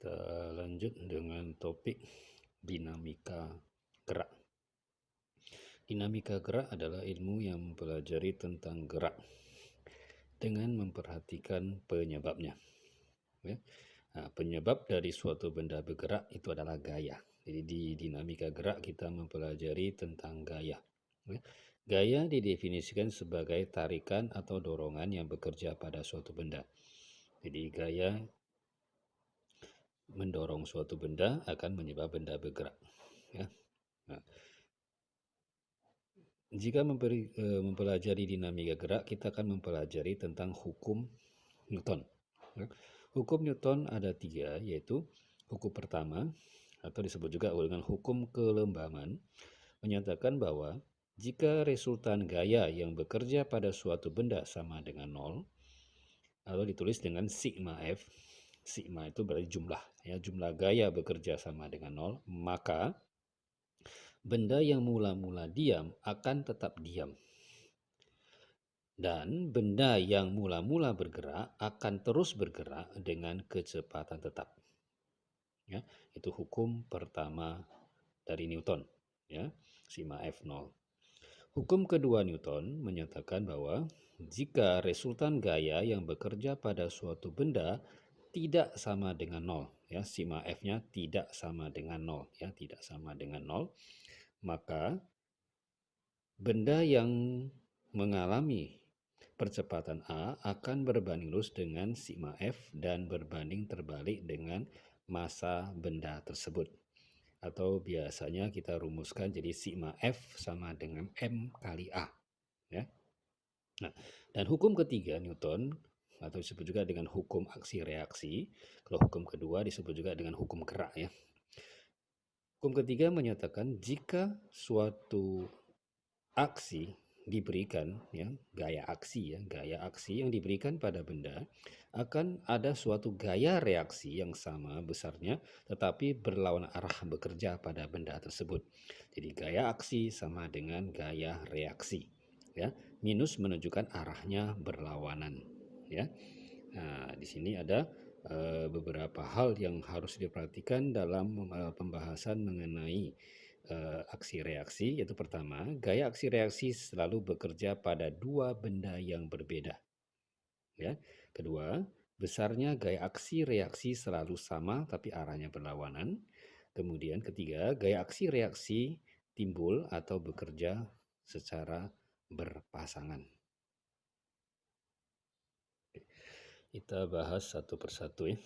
Kita lanjut dengan topik dinamika gerak. Dinamika gerak adalah ilmu yang mempelajari tentang gerak dengan memperhatikan penyebabnya. Ya. Nah, penyebab dari suatu benda bergerak itu adalah gaya. Jadi di dinamika gerak kita mempelajari tentang gaya. Ya. Gaya didefinisikan sebagai tarikan atau dorongan yang bekerja pada suatu benda. Jadi gaya mendorong suatu benda akan menyebabkan benda bergerak. Ya. Nah, jika mempelajari dinamika gerak, kita akan mempelajari tentang hukum Newton. Ya. Hukum Newton ada 3, yaitu hukum pertama, atau disebut juga dengan hukum kelembaman, menyatakan bahwa jika resultan gaya yang bekerja pada suatu benda sama dengan 0, lalu ditulis dengan sigma F, sigma itu berarti jumlah, ya, jumlah gaya bekerja sama dengan 0, maka benda yang mula-mula diam akan tetap diam. Dan benda yang mula-mula bergerak akan terus bergerak dengan kecepatan tetap. Ya, itu hukum pertama dari Newton, ya, sigma F0. Hukum kedua Newton menyatakan bahwa jika resultan gaya yang bekerja pada suatu benda tidak sama dengan 0, ya, sigma F-nya tidak sama dengan 0, ya, tidak sama dengan 0, maka benda yang mengalami percepatan A akan berbanding lurus dengan sigma F dan berbanding terbalik dengan massa benda tersebut. Atau biasanya kita rumuskan jadi sigma F sama dengan M kali A. Ya. Nah, dan hukum ketiga Newton, atau disebut juga dengan hukum aksi reaksi. Kalau hukum kedua disebut juga dengan hukum gerak, ya. Hukum ketiga menyatakan jika suatu aksi diberikan, ya, gaya aksi yang diberikan pada benda, akan ada suatu gaya reaksi yang sama besarnya tetapi berlawan arah bekerja pada benda tersebut. Jadi gaya aksi sama dengan gaya reaksi, ya, minus menunjukkan arahnya berlawanan, ya. Nah, di sini ada beberapa hal yang harus diperhatikan dalam pembahasan mengenai aksi reaksi, yaitu pertama, gaya aksi reaksi selalu bekerja pada dua benda yang berbeda. Ya. Kedua, besarnya gaya aksi reaksi selalu sama tapi arahnya berlawanan. Kemudian ketiga, gaya aksi reaksi timbul atau bekerja secara berpasangan. Kita bahas satu persatu, ya.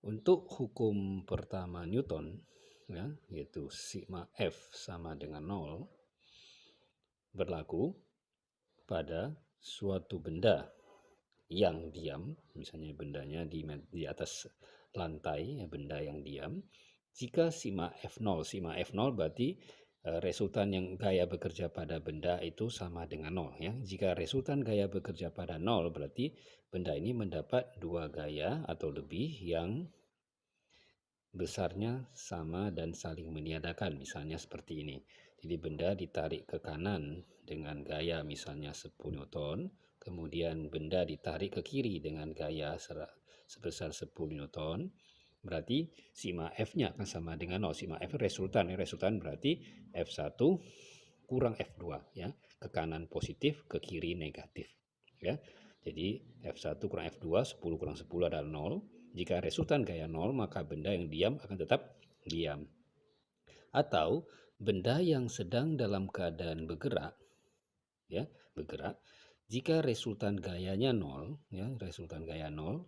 Untuk hukum pertama Newton, ya, yaitu sigma F sama dengan 0, berlaku pada suatu benda yang diam, misalnya bendanya di atas lantai, ya, benda yang diam, jika sigma F0 berarti resultan yang gaya bekerja pada benda itu sama dengan 0, ya. Jika resultan gaya bekerja pada 0 berarti benda ini mendapat dua gaya atau lebih yang besarnya sama dan saling meniadakan, misalnya seperti ini. Jadi benda ditarik ke kanan dengan gaya misalnya 10 Newton, kemudian benda ditarik ke kiri dengan gaya sebesar 10 Newton, berarti sigma F-nya akan sama dengan 0. Sigma F resultan berarti F1 kurang F2, ya, ke kanan positif, ke kiri negatif, ya. Jadi F1 kurang F2, 10 kurang 10 adalah 0. Jika resultan gaya 0, maka benda yang diam akan tetap diam. Atau benda yang sedang dalam keadaan bergerak, ya, bergerak, jika resultan gayanya 0, ya, resultan gaya 0,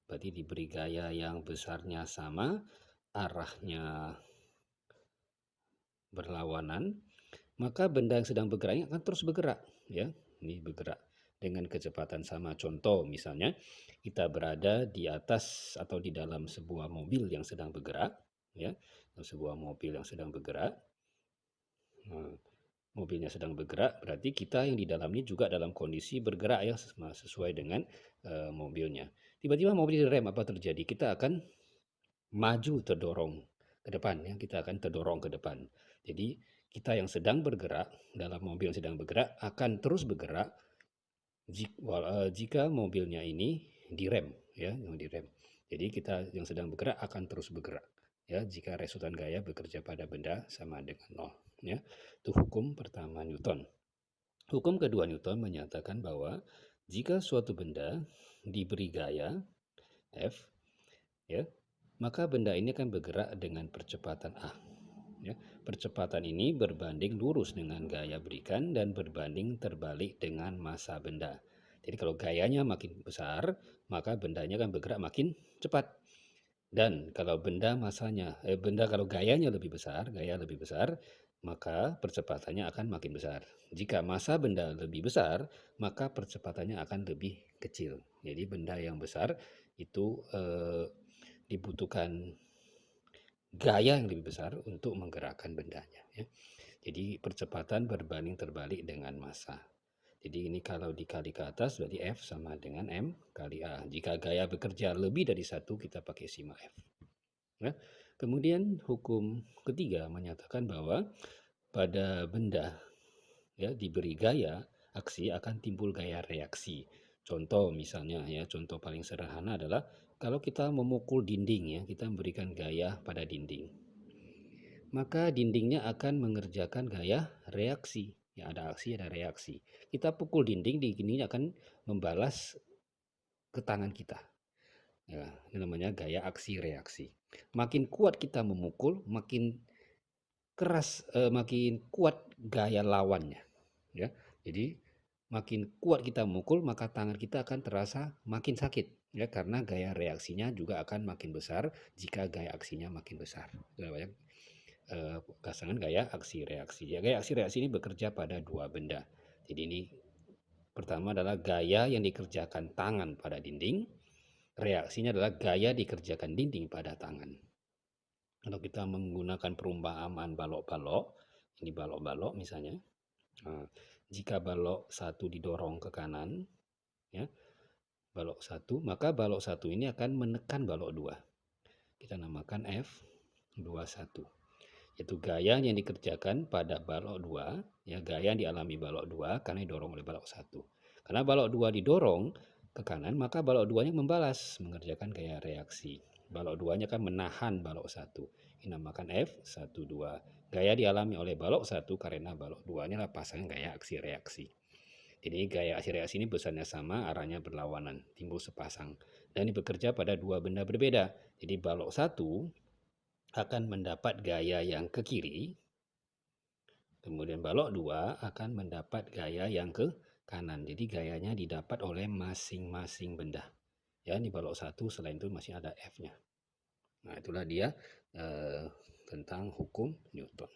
berarti diberi gaya yang besarnya sama, arahnya berlawanan, maka benda yang sedang bergerak ini akan terus bergerak, ya. Ini bergerak dengan kecepatan sama. Contoh misalnya kita berada di atas atau di dalam sebuah mobil yang sedang bergerak, ya, sebuah mobil yang sedang bergerak. Nah, mobilnya sedang bergerak berarti kita yang di dalam ini juga dalam kondisi bergerak, ya, sesuai dengan mobilnya. Tiba-tiba mobil direm, apa terjadi? Kita akan maju terdorong ke depan, ya, kita akan terdorong ke depan. Jadi kita yang sedang bergerak dalam mobil yang sedang bergerak akan terus bergerak jika mobilnya ini direm, ya, direm. Jadi kita yang sedang bergerak akan terus bergerak. Ya, jika resultan gaya bekerja pada benda sama dengan nol. Ya, itu hukum pertama Newton. Hukum kedua Newton menyatakan bahwa jika suatu benda diberi gaya F, ya, maka benda ini akan bergerak dengan percepatan A. Ya, percepatan ini berbanding lurus dengan gaya berikan dan berbanding terbalik dengan massa benda. Jadi kalau gayanya makin besar, maka bendanya akan bergerak makin cepat. Dan kalau kalau gayanya lebih besar, maka percepatannya akan makin besar. Jika massa benda lebih besar, maka percepatannya akan lebih kecil. Jadi benda yang besar itu dibutuhkan gaya yang lebih besar untuk menggerakkan bendanya. Ya. Jadi percepatan berbanding terbalik dengan massa. Jadi ini kalau dikali ke atas berarti F sama dengan M kali A. Jika gaya bekerja lebih dari satu, kita pakai sigma F. Ya. Kemudian hukum ketiga menyatakan bahwa pada benda ya diberi gaya aksi akan timbul gaya reaksi. Contoh misalnya ya, contoh paling sederhana adalah kalau kita memukul dinding ya, kita memberikan gaya pada dinding. Maka dindingnya akan mengerjakan gaya reaksi. Ya, ada aksi, ada reaksi. Kita pukul dinding akan membalas ke tangan kita. Ya, ini namanya gaya aksi reaksi. Makin kuat kita memukul, makin makin kuat gaya lawannya. Ya, jadi makin kuat kita memukul, maka tangan kita akan terasa makin sakit. Ya, karena gaya reaksinya juga akan makin besar jika gaya aksinya makin besar. Itu namanya pasangan gaya aksi reaksi. Ya, gaya aksi reaksi ini bekerja pada dua benda. Jadi ini pertama adalah gaya yang dikerjakan tangan pada dinding. Reaksinya adalah gaya dikerjakan dinding pada tangan. Kalau kita menggunakan perumpamaan balok-balok, ini balok-balok misalnya. Nah, jika balok satu didorong ke kanan, ya, balok satu, maka balok satu ini akan menekan balok dua. Kita namakan F21. Itu gaya yang dikerjakan pada balok 2, ya, gaya yang dialami balok 2 karena didorong oleh balok 1. Karena balok 2 didorong ke kanan, maka balok 2-nya membalas, mengerjakan gaya reaksi. Balok 2-nya kan menahan balok 1. Dinamakan F12. Gaya dialami oleh balok 1 karena balok 2-nya adalah pasangan gaya aksi reaksi. Jadi gaya aksi reaksi ini besarnya sama, arahnya berlawanan, timbul sepasang. Dan ini bekerja pada dua benda berbeda. Jadi balok 1 akan mendapat gaya yang ke kiri, kemudian balok 2 akan mendapat gaya yang ke kanan. Jadi gayanya didapat oleh masing-masing benda. Ya, di balok 1 selain itu masih ada F-nya. Nah, itulah dia tentang hukum Newton.